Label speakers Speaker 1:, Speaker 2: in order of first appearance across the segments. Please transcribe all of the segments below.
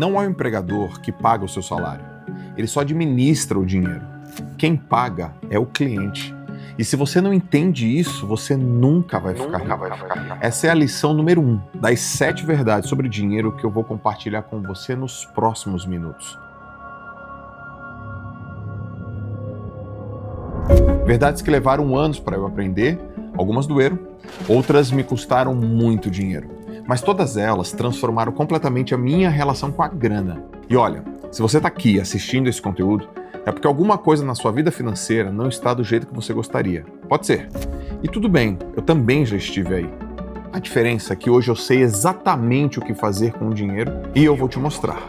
Speaker 1: Não é o empregador que paga o seu salário. Ele só administra o dinheiro. Quem paga é o cliente. E se você não entende isso, você nunca vai ficar rico. Essa é a lição número 1 das 7 verdades sobre dinheiro que eu vou compartilhar com você nos próximos minutos. Verdades que levaram anos para eu aprender, algumas doeram, outras me custaram muito dinheiro. Mas todas elas transformaram completamente a minha relação com a grana. E olha, se você está aqui assistindo esse conteúdo, é porque alguma coisa na sua vida financeira não está do jeito que você gostaria. Pode ser. E tudo bem, eu também já estive aí. A diferença é que hoje eu sei exatamente o que fazer com o dinheiro e eu vou te mostrar.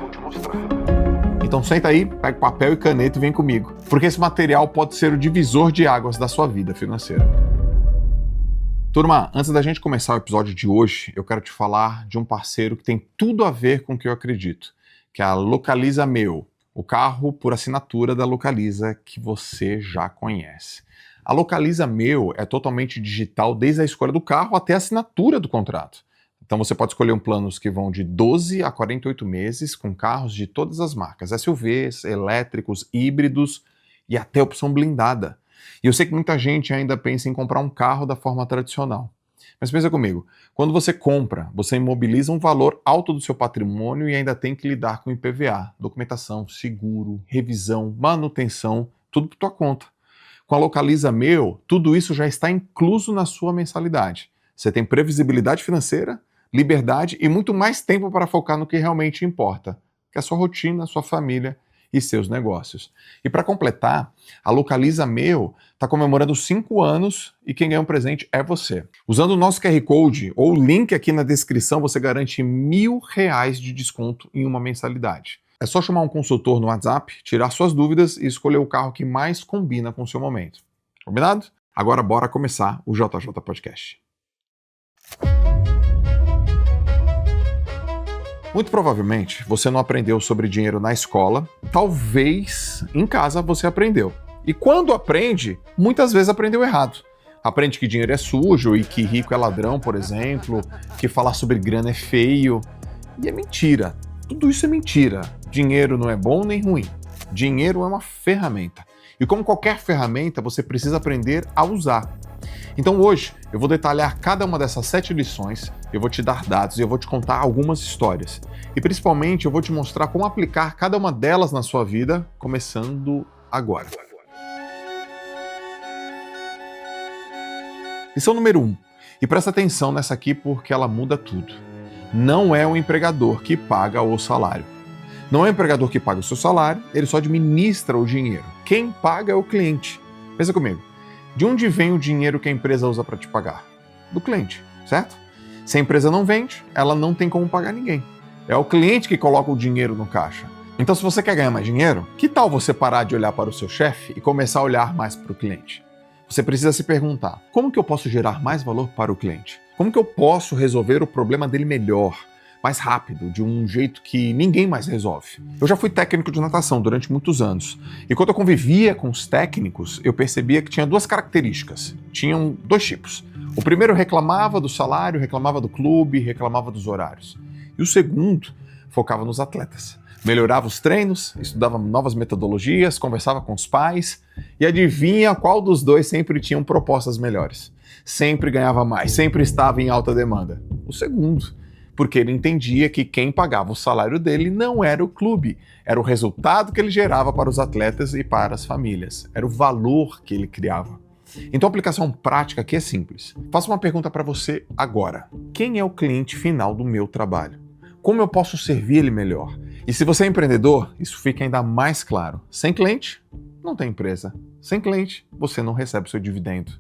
Speaker 1: Então senta aí, pega papel e caneta e vem comigo, porque esse material pode ser o divisor de águas da sua vida financeira. Turma, antes da gente começar o episódio de hoje, eu quero te falar de um parceiro que tem tudo a ver com o que eu acredito, que é a Localiza Meu, o carro por assinatura da Localiza que você já conhece. A Localiza Meu é totalmente digital desde a escolha do carro até a assinatura do contrato. Então você pode escolher planos que vão de 12 a 48 meses com carros de todas as marcas, SUVs, elétricos, híbridos e até opção blindada. E eu sei que muita gente ainda pensa em comprar um carro da forma tradicional. Mas pensa comigo, quando você compra, você imobiliza um valor alto do seu patrimônio e ainda tem que lidar com IPVA, documentação, seguro, revisão, manutenção, tudo por tua conta. Com a Localiza Meu, tudo isso já está incluso na sua mensalidade. Você tem previsibilidade financeira, liberdade e muito mais tempo para focar no que realmente importa, que é a sua rotina, a sua família e seus negócios. E para completar, a Localiza Meu está comemorando 5 anos e quem ganha um presente é você. Usando o nosso QR Code ou o link aqui na descrição, você garante R$1.000 de desconto em uma mensalidade. É só chamar um consultor no WhatsApp, tirar suas dúvidas e escolher o carro que mais combina com o seu momento. Combinado? Agora bora começar o JJ Podcast. Muito provavelmente você não aprendeu sobre dinheiro na escola, talvez em casa você aprendeu. E quando aprende, muitas vezes aprendeu errado. Aprende que dinheiro é sujo e que rico é ladrão, por exemplo, que falar sobre grana é feio. E é mentira. Tudo isso é mentira. Dinheiro não é bom nem ruim. Dinheiro é uma ferramenta. E como qualquer ferramenta, você precisa aprender a usar. Então hoje eu vou detalhar cada uma dessas 7 lições, eu vou te dar dados e eu vou te contar algumas histórias. E principalmente eu vou te mostrar como aplicar cada uma delas na sua vida, começando agora. Lição número 1. E presta atenção nessa aqui porque ela muda tudo. Não é o empregador que paga o salário. Não é o empregador que paga o seu salário, ele só administra o dinheiro. Quem paga é o cliente. Pensa comigo. De onde vem o dinheiro que a empresa usa para te pagar? Do cliente, certo? Se a empresa não vende, ela não tem como pagar ninguém. É o cliente que coloca o dinheiro no caixa. Então, se você quer ganhar mais dinheiro, que tal você parar de olhar para o seu chefe e começar a olhar mais para o cliente? Você precisa se perguntar, como que eu posso gerar mais valor para o cliente? Como que eu posso resolver o problema dele melhor, mais rápido, de um jeito que ninguém mais resolve? Eu já fui técnico de natação durante muitos anos. E quando eu convivia com os técnicos, eu percebia que tinha 2 características. Tinham 2 tipos. O primeiro reclamava do salário, reclamava do clube, reclamava dos horários. E o segundo focava nos atletas. Melhorava os treinos, estudava novas metodologias, conversava com os pais e adivinha qual dos 2 sempre tinham propostas melhores. Sempre ganhava mais, sempre estava em alta demanda. O segundo, porque ele entendia que quem pagava o salário dele não era o clube, era o resultado que ele gerava para os atletas e para as famílias, era o valor que ele criava. Então a aplicação prática aqui é simples. Faço uma pergunta para você agora. Quem é o cliente final do meu trabalho? Como eu posso servir ele melhor? E se você é empreendedor, isso fica ainda mais claro. Sem cliente, não tem empresa. Sem cliente, você não recebe seu dividendo.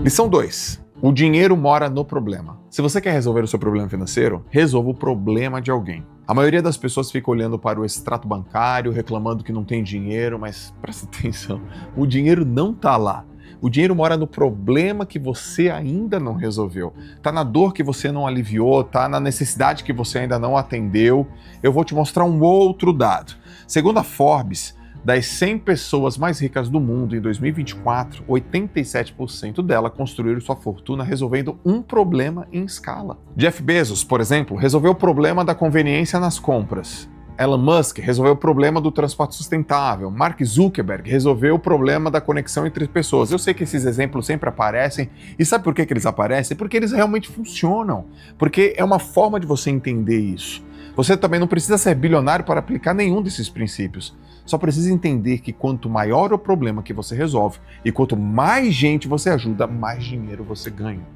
Speaker 1: Lição 2. O dinheiro mora no problema. Se você quer resolver o seu problema financeiro, resolva o problema de alguém. A maioria das pessoas fica olhando para o extrato bancário, reclamando que não tem dinheiro, mas presta atenção, o dinheiro não está lá. O dinheiro mora no problema que você ainda não resolveu. Está na dor que você não aliviou, está na necessidade que você ainda não atendeu. Eu vou te mostrar um outro dado. Segundo a Forbes, Das 100 pessoas mais ricas do mundo em 2024, 87% dela construíram sua fortuna resolvendo um problema em escala. Jeff Bezos, por exemplo, resolveu o problema da conveniência nas compras. Elon Musk resolveu o problema do transporte sustentável. Mark Zuckerberg resolveu o problema da conexão entre pessoas. Eu sei que esses exemplos sempre aparecem. E sabe por que eles aparecem? Porque eles realmente funcionam. Porque é uma forma de você entender isso. Você também não precisa ser bilionário para aplicar nenhum desses princípios. Só precisa entender que quanto maior o problema que você resolve e quanto mais gente você ajuda, mais dinheiro você ganha.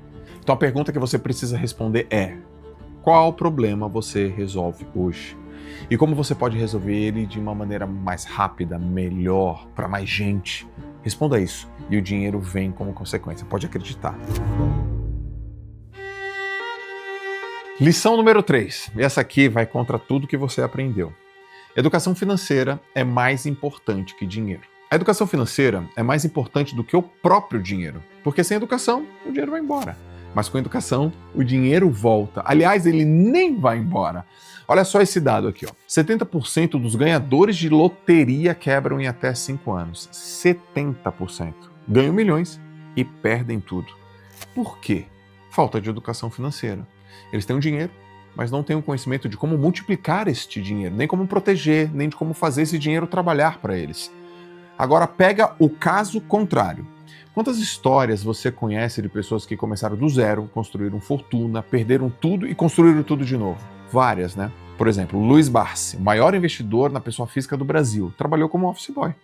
Speaker 1: Então a pergunta que você precisa responder é: qual problema você resolve hoje? E como você pode resolver ele de uma maneira mais rápida, melhor, para mais gente? Responda isso e o dinheiro vem como consequência, pode acreditar. Lição número 3. Essa aqui vai contra tudo que você aprendeu. Educação financeira é mais importante que dinheiro. A educação financeira é mais importante do que o próprio dinheiro, porque sem educação, o dinheiro vai embora. Mas com educação, o dinheiro volta. Aliás, ele nem vai embora. Olha só esse dado aqui, ó. 70% dos ganhadores de loteria quebram em até 5 anos. 70%. Ganham milhões e perdem tudo. Por quê? Falta de educação financeira. Eles têm o dinheiro, mas não têm o conhecimento de como multiplicar este dinheiro, nem como proteger, nem de como fazer esse dinheiro trabalhar para eles. Agora pega o caso contrário. Quantas histórias você conhece de pessoas que começaram do zero, construíram fortuna, perderam tudo e construíram tudo de novo? Várias, né? Por exemplo, Luiz Barsi, o maior investidor na pessoa física do Brasil, trabalhou como office boy.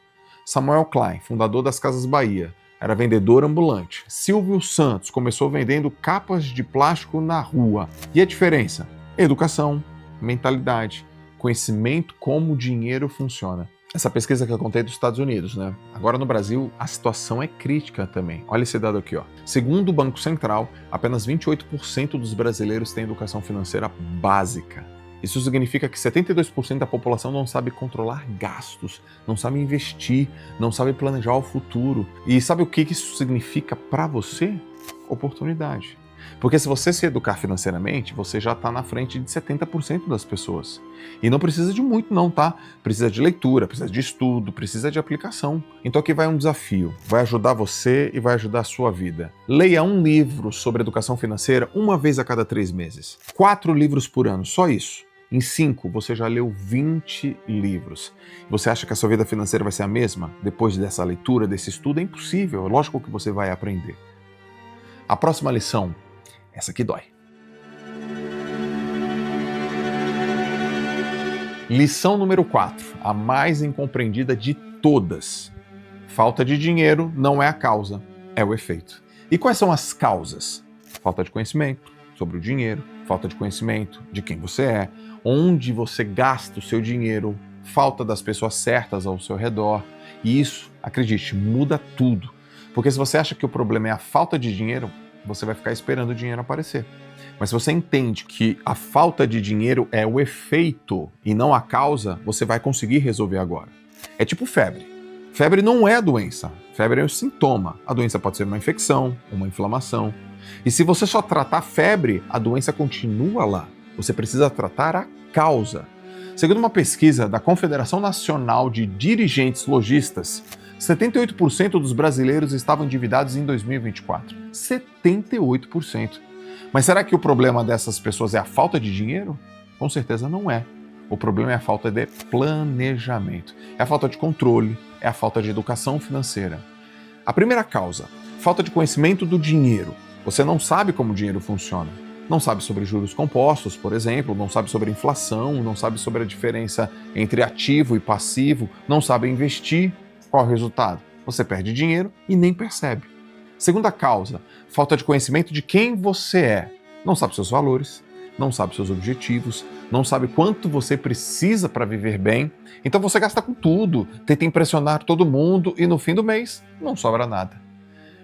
Speaker 1: Samuel Klein, fundador das Casas Bahia, era vendedor ambulante. Silvio Santos começou vendendo capas de plástico na rua. E a diferença? Educação, mentalidade, conhecimento como o dinheiro funciona. Essa pesquisa que eu contei dos Estados Unidos, né? Agora no Brasil, a situação é crítica também. Olha esse dado aqui, ó. Segundo o Banco Central, apenas 28% dos brasileiros têm educação financeira básica. Isso significa que 72% da população não sabe controlar gastos, não sabe investir, não sabe planejar o futuro. E sabe o que isso significa para você? Oportunidade. Porque se você se educar financeiramente, você já está na frente de 70% das pessoas. E não precisa de muito não, tá? Precisa de leitura, precisa de estudo, precisa de aplicação. Então aqui vai um desafio, vai ajudar você e vai ajudar a sua vida. Leia um livro sobre educação financeira uma vez a cada 3 meses. 4 livros por ano, só isso. Em 5, você já leu 20 livros. Você acha que a sua vida financeira vai ser a mesma depois dessa leitura, desse estudo? É impossível, é lógico que você vai aprender. A próxima lição, essa aqui dói. Lição número 4, a mais incompreendida de todas. Falta de dinheiro não é a causa, é o efeito. E quais são as causas? Falta de conhecimento sobre o dinheiro, falta de conhecimento de quem você é, onde você gasta o seu dinheiro, falta das pessoas certas ao seu redor. E isso, acredite, muda tudo. Porque se você acha que o problema é a falta de dinheiro, você vai ficar esperando o dinheiro aparecer. Mas se você entende que a falta de dinheiro é o efeito e não a causa, você vai conseguir resolver agora. É tipo febre. Febre não é a doença, febre é o sintoma. A doença pode ser uma infecção, uma inflamação. E se você só tratar a febre, a doença continua lá. Você precisa tratar a causa. Segundo uma pesquisa da Confederação Nacional de Dirigentes Lojistas, 78% dos brasileiros estavam endividados em 2024. 78%. Mas será que o problema dessas pessoas é a falta de dinheiro? Com certeza não é. O problema é a falta de planejamento. É a falta de controle, é a falta de educação financeira. A primeira causa, falta de conhecimento do dinheiro. Você não sabe como o dinheiro funciona. Não sabe sobre juros compostos, por exemplo, não sabe sobre inflação, não sabe sobre a diferença entre ativo e passivo, não sabe investir. Qual é o resultado? Você perde dinheiro e nem percebe. Segunda causa, falta de conhecimento de quem você é. Não sabe seus valores, não sabe seus objetivos, não sabe quanto você precisa para viver bem. Então você gasta com tudo, tenta impressionar todo mundo e no fim do mês não sobra nada.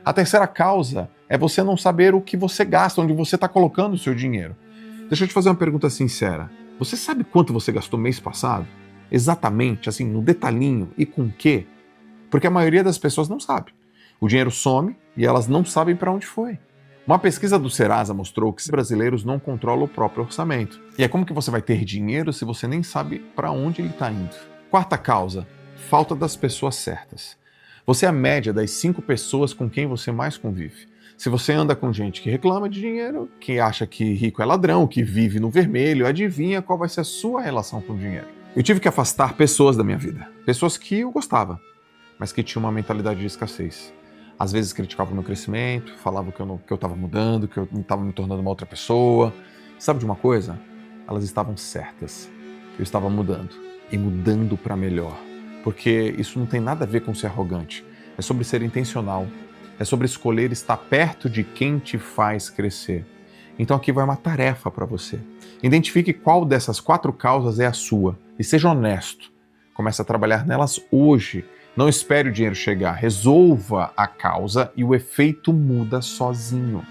Speaker 1: A terceira causa é você não saber o que você gasta, onde você está colocando o seu dinheiro. Deixa eu te fazer uma pergunta sincera. Você sabe quanto você gastou mês passado? Exatamente, assim, no detalhinho e com o quê? Porque a maioria das pessoas não sabe. O dinheiro some e elas não sabem para onde foi. Uma pesquisa do Serasa mostrou que os brasileiros não controlam o próprio orçamento. E é como que você vai ter dinheiro se você nem sabe para onde ele está indo? Quarta causa, falta das pessoas certas. Você é a média das 5 pessoas com quem você mais convive. Se você anda com gente que reclama de dinheiro, que acha que rico é ladrão, que vive no vermelho, adivinha qual vai ser a sua relação com o dinheiro. Eu tive que afastar pessoas da minha vida. Pessoas que eu gostava, mas que tinham uma mentalidade de escassez. Às vezes criticavam o meu crescimento, falavam que eu estava mudando, que eu estava me tornando uma outra pessoa. Sabe de uma coisa? Elas estavam certas. Eu estava mudando. E mudando para melhor. Porque isso não tem nada a ver com ser arrogante. É sobre ser intencional. É sobre escolher estar perto de quem te faz crescer. Então aqui vai uma tarefa para você. Identifique qual dessas 4 causas é a sua. E seja honesto. Comece a trabalhar nelas hoje. Não espere o dinheiro chegar. Resolva a causa e o efeito muda sozinho.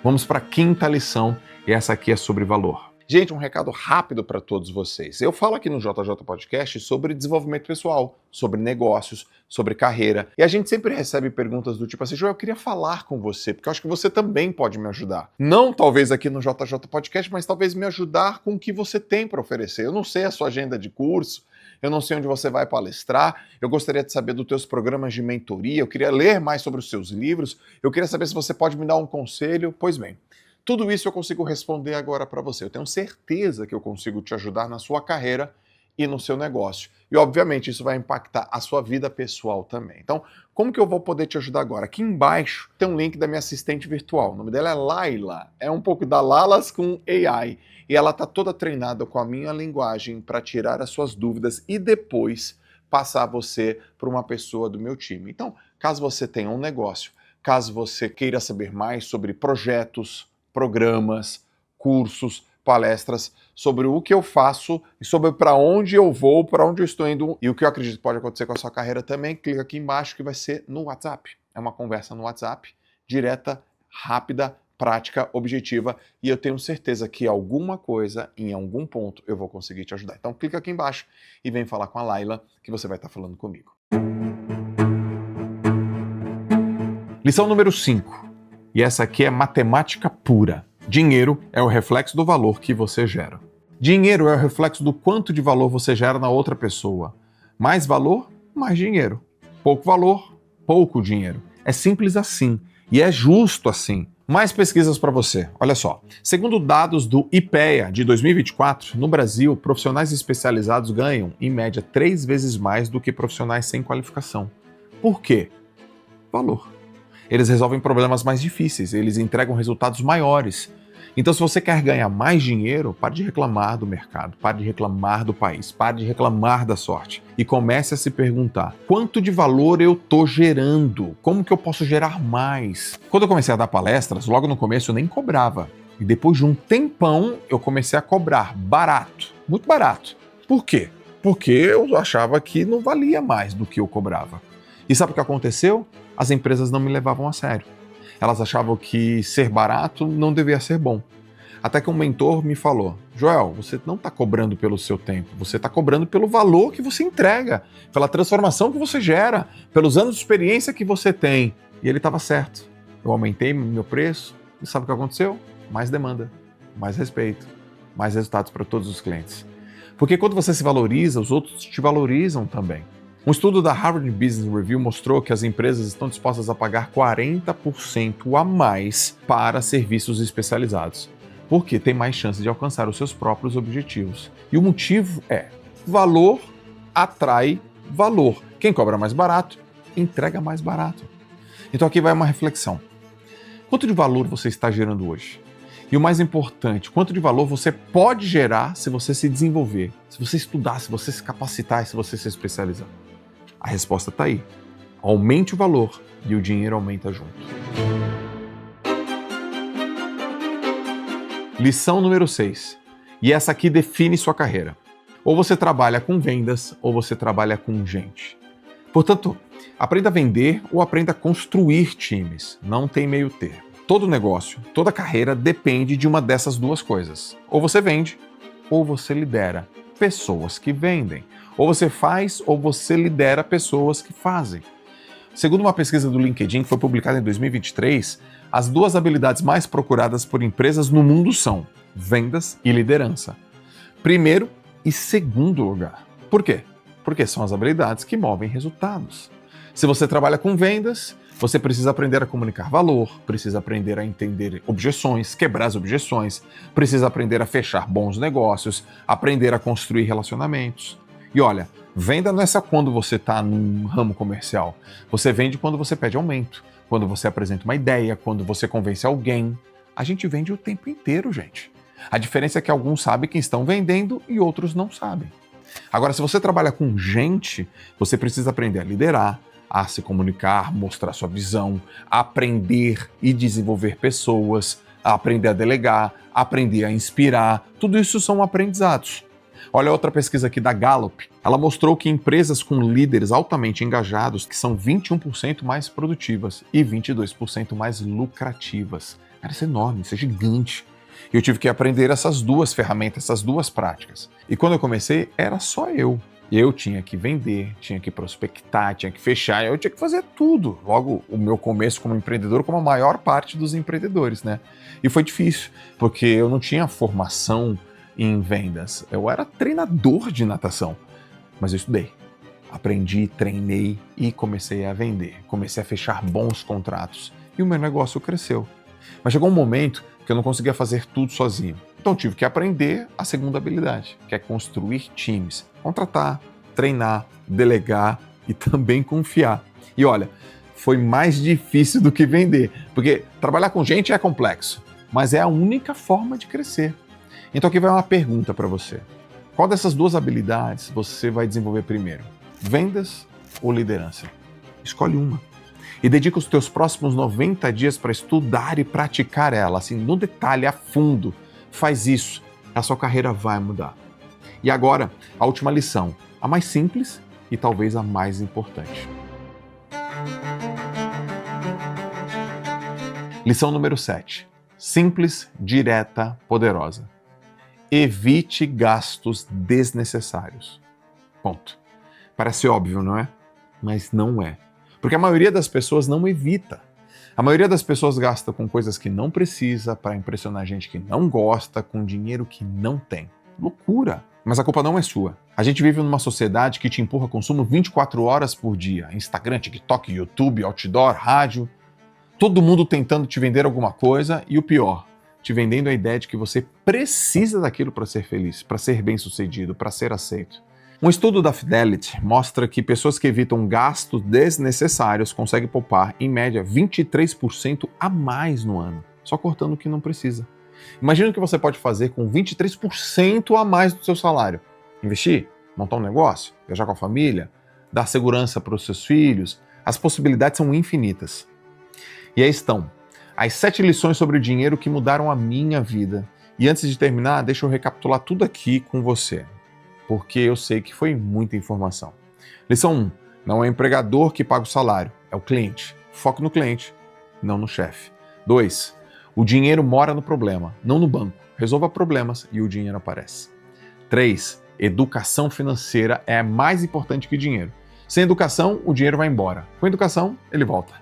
Speaker 1: Vamos para a 5ª lição. E essa aqui é sobre valor. Gente, um recado rápido para todos vocês. Eu falo aqui no JJ Podcast sobre desenvolvimento pessoal, sobre negócios, sobre carreira. E a gente sempre recebe perguntas do tipo assim, Joel, eu queria falar com você, porque eu acho que você também pode me ajudar. Não talvez aqui no JJ Podcast, mas talvez me ajudar com o que você tem para oferecer. Eu não sei a sua agenda de curso, eu não sei onde você vai palestrar, eu gostaria de saber dos teus programas de mentoria, eu queria ler mais sobre os seus livros, eu queria saber se você pode me dar um conselho. Pois bem, tudo isso eu consigo responder agora para você. Eu tenho certeza que eu consigo te ajudar na sua carreira e no seu negócio. E, obviamente, isso vai impactar a sua vida pessoal também. Então, como que eu vou poder te ajudar agora? Aqui embaixo tem um link da minha assistente virtual. O nome dela é Laila. É um pouco da Lalas com AI. E ela está toda treinada com a minha linguagem para tirar as suas dúvidas e depois passar você para uma pessoa do meu time. Então, caso você tenha um negócio, caso você queira saber mais sobre projetos, programas, cursos, palestras, sobre o que eu faço e sobre para onde eu vou, para onde eu estou indo e o que eu acredito que pode acontecer com a sua carreira também, clica aqui embaixo que vai ser no WhatsApp. É uma conversa no WhatsApp, direta, rápida, prática, objetiva e eu tenho certeza que alguma coisa, em algum ponto, eu vou conseguir te ajudar. Então clica aqui embaixo e vem falar com a Laila que você vai estar falando comigo. Lição número 5. E essa aqui é matemática pura. Dinheiro é o reflexo do valor que você gera. Dinheiro é o reflexo do quanto de valor você gera na outra pessoa. Mais valor, mais dinheiro. Pouco valor, pouco dinheiro. É simples assim. E é justo assim. Mais pesquisas para você. Olha só. Segundo dados do IPEA de 2024, no Brasil, profissionais especializados ganham, em média, 3 vezes mais do que profissionais sem qualificação. Por quê? Valor. Eles resolvem problemas mais difíceis, eles entregam resultados maiores. Então, se você quer ganhar mais dinheiro, pare de reclamar do mercado, pare de reclamar do país, pare de reclamar da sorte e comece a se perguntar, quanto de valor eu estou gerando? Como que eu posso gerar mais? Quando eu comecei a dar palestras, logo no começo eu nem cobrava. E depois de um tempão, eu comecei a cobrar barato, muito barato. Por quê? Porque eu achava que não valia mais do que eu cobrava. E sabe o que aconteceu? As empresas não me levavam a sério. Elas achavam que ser barato não devia ser bom. Até que um mentor me falou, Joel, você não está cobrando pelo seu tempo, você está cobrando pelo valor que você entrega, pela transformação que você gera, pelos anos de experiência que você tem. E ele estava certo. Eu aumentei meu preço e sabe o que aconteceu? Mais demanda, mais respeito, mais resultados para todos os clientes. Porque quando você se valoriza, os outros te valorizam também. Um estudo da Harvard Business Review mostrou que as empresas estão dispostas a pagar 40% a mais para serviços especializados, porque tem mais chance de alcançar os seus próprios objetivos. E o motivo é: valor atrai valor. Quem cobra mais barato, entrega mais barato. Então aqui vai uma reflexão. Quanto de valor você está gerando hoje? E o mais importante, quanto de valor você pode gerar se você se desenvolver, se você estudar, se você se capacitar e se você se especializar? A resposta está aí. Aumente o valor e o dinheiro aumenta junto. Lição número 6. E essa aqui define sua carreira. Ou você trabalha com vendas, ou você trabalha com gente. Portanto, aprenda a vender ou aprenda a construir times. Não tem meio termo. Todo negócio, toda carreira depende de uma dessas duas coisas. Ou você vende, ou você lidera pessoas que vendem. Ou você faz, ou você lidera pessoas que fazem. Segundo uma pesquisa do LinkedIn que foi publicada em 2023, as 2 habilidades mais procuradas por empresas no mundo são vendas e liderança. Primeiro e segundo lugar. Por quê? porque são as habilidades que movem resultados. Se você trabalha com vendas, você precisa aprender a comunicar valor, precisa aprender a entender objeções, quebrar as objeções, precisa aprender a fechar bons negócios, aprender a construir relacionamentos. E olha, venda não é só quando você está num ramo comercial. Você vende quando você pede aumento, quando você apresenta uma ideia, quando você convence alguém. A gente vende o tempo inteiro, gente. A diferença é que alguns sabem que estão vendendo e outros não sabem. Agora, se você trabalha com gente, você precisa aprender a liderar, a se comunicar, mostrar sua visão, aprender e desenvolver pessoas, aprender a delegar, aprender a inspirar. Tudo isso são aprendizados. Olha outra pesquisa aqui da Gallup. Ela mostrou que empresas com líderes altamente engajados que são 21% mais produtivas e 22% mais lucrativas. Cara, isso é enorme, isso é gigante. Eu tive que aprender essas duas ferramentas, essas duas práticas. E quando eu comecei, era só eu. Eu tinha que vender, tinha que prospectar, tinha que fechar, eu tinha que fazer tudo. Logo, o meu começo como empreendedor, como a maior parte dos empreendedores, né? E foi difícil, porque eu não tinha formação em vendas. Eu era treinador de natação, mas eu estudei. Aprendi, treinei e comecei a vender. Comecei a fechar bons contratos. E o meu negócio cresceu. Mas chegou um momento que eu não conseguia fazer tudo sozinho. Então tive que aprender a segunda habilidade, que é construir times. Contratar, treinar, delegar e também confiar. E olha, foi mais difícil do que vender, porque trabalhar com gente é complexo, mas é a única forma de crescer. Então aqui vai uma pergunta para você. Qual dessas duas habilidades você vai desenvolver primeiro? Vendas ou liderança? Escolhe uma. E dedica os teus próximos 90 dias para estudar e praticar ela, assim, no detalhe, a fundo. Faz isso, a sua carreira vai mudar. E agora, a última lição, a mais simples e talvez a mais importante. Lição número 7. Simples, direta, poderosa. Evite gastos desnecessários. Ponto. Parece óbvio, não é? Mas não é. Porque a maioria das pessoas não evita. A maioria das pessoas gasta com coisas que não precisa, para impressionar gente que não gosta, com dinheiro que não tem. Loucura! Mas a culpa não é sua. A gente vive numa sociedade que te empurra consumo 24 horas por dia. Instagram, TikTok, YouTube, outdoor, rádio. Todo mundo tentando te vender alguma coisa e o pior, te vendendo a ideia de que você precisa daquilo para ser feliz, para ser bem-sucedido, para ser aceito. Um estudo da Fidelity mostra que pessoas que evitam gastos desnecessários conseguem poupar, em média, 23% a mais no ano, só cortando o que não precisa. Imagina o que você pode fazer com 23% a mais do seu salário. Investir? Montar um negócio? Viajar com a família? Dar segurança para os seus filhos? As possibilidades são infinitas. E aí estão as 7 lições sobre o dinheiro que mudaram a minha vida. E antes de terminar, deixa eu recapitular tudo aqui com você, porque eu sei que foi muita informação. Lição 1. Não é o empregador que paga o salário, é o cliente. Foco no cliente, não no chefe. 2. O dinheiro mora no problema, não no banco. Resolva problemas e o dinheiro aparece. 3. Educação financeira é mais importante que dinheiro. Sem educação, o dinheiro vai embora. Com educação, ele volta.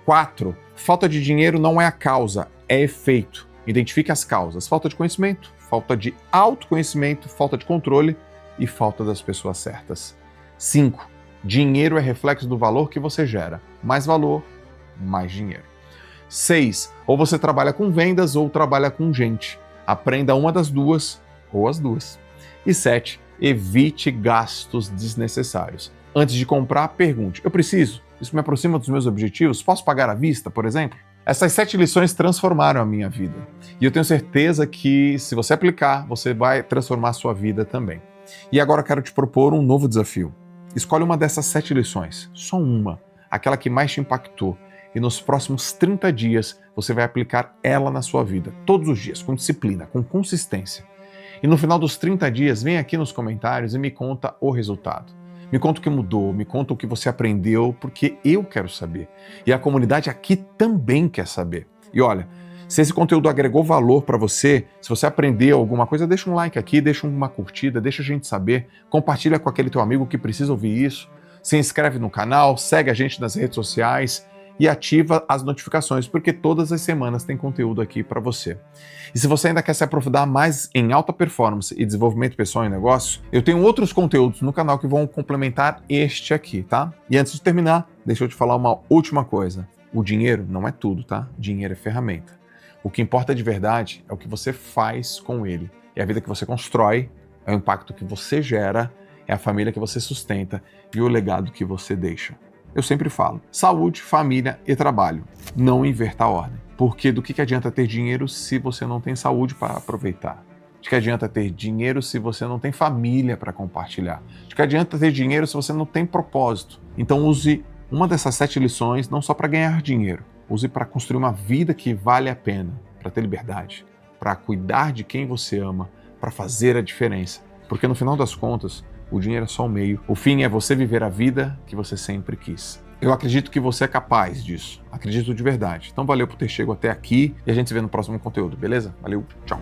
Speaker 1: 4. Falta de dinheiro não é a causa, é efeito. Identifique as causas. Falta de conhecimento, falta de autoconhecimento, falta de controle e falta das pessoas certas. 5. Dinheiro é reflexo do valor que você gera. Mais valor, mais dinheiro. 6. Ou você trabalha com vendas ou trabalha com gente. Aprenda uma das duas ou as duas. E 7. Evite gastos desnecessários. Antes de comprar, pergunte: eu preciso? Isso me aproxima dos meus objetivos? Posso pagar à vista, por exemplo? Essas 7 lições transformaram a minha vida. E eu tenho certeza que, se você aplicar, você vai transformar a sua vida também. E agora eu quero te propor um novo desafio. Escolhe uma dessas 7 lições, só uma, aquela que mais te impactou. E nos próximos 30 dias, você vai aplicar ela na sua vida, todos os dias, com disciplina, com consistência. E no final dos 30 dias, vem aqui nos comentários e me conta o resultado. Me conta o que mudou, me conta o que você aprendeu, porque eu quero saber. E a comunidade aqui também quer saber. E olha, se esse conteúdo agregou valor para você, se você aprendeu alguma coisa, deixa um like aqui, deixa uma curtida, deixa a gente saber, compartilha com aquele teu amigo que precisa ouvir isso, se inscreve no canal, segue a gente nas redes sociais e ativa as notificações, porque todas as semanas tem conteúdo aqui para você. E se você ainda quer se aprofundar mais em alta performance e desenvolvimento pessoal em negócios, eu tenho outros conteúdos no canal que vão complementar este aqui, tá? E antes de terminar, deixa eu te falar uma última coisa. O dinheiro não é tudo, tá? Dinheiro é ferramenta. O que importa de verdade é o que você faz com ele. É a vida que você constrói, é o impacto que você gera, é a família que você sustenta e o legado que você deixa. Eu sempre falo, saúde, família e trabalho. Não inverta a ordem. Porque do que adianta ter dinheiro se você não tem saúde para aproveitar? De que adianta ter dinheiro se você não tem família para compartilhar? De que adianta ter dinheiro se você não tem propósito? Então use uma dessas 7 lições não só para ganhar dinheiro, use para construir uma vida que vale a pena, para ter liberdade, para cuidar de quem você ama, para fazer a diferença. Porque no final das contas, o dinheiro é só o meio. O fim é você viver a vida que você sempre quis. Eu acredito que você é capaz disso. Acredito de verdade. Então valeu por ter chegado até aqui e a gente se vê no próximo conteúdo, beleza? Valeu, tchau.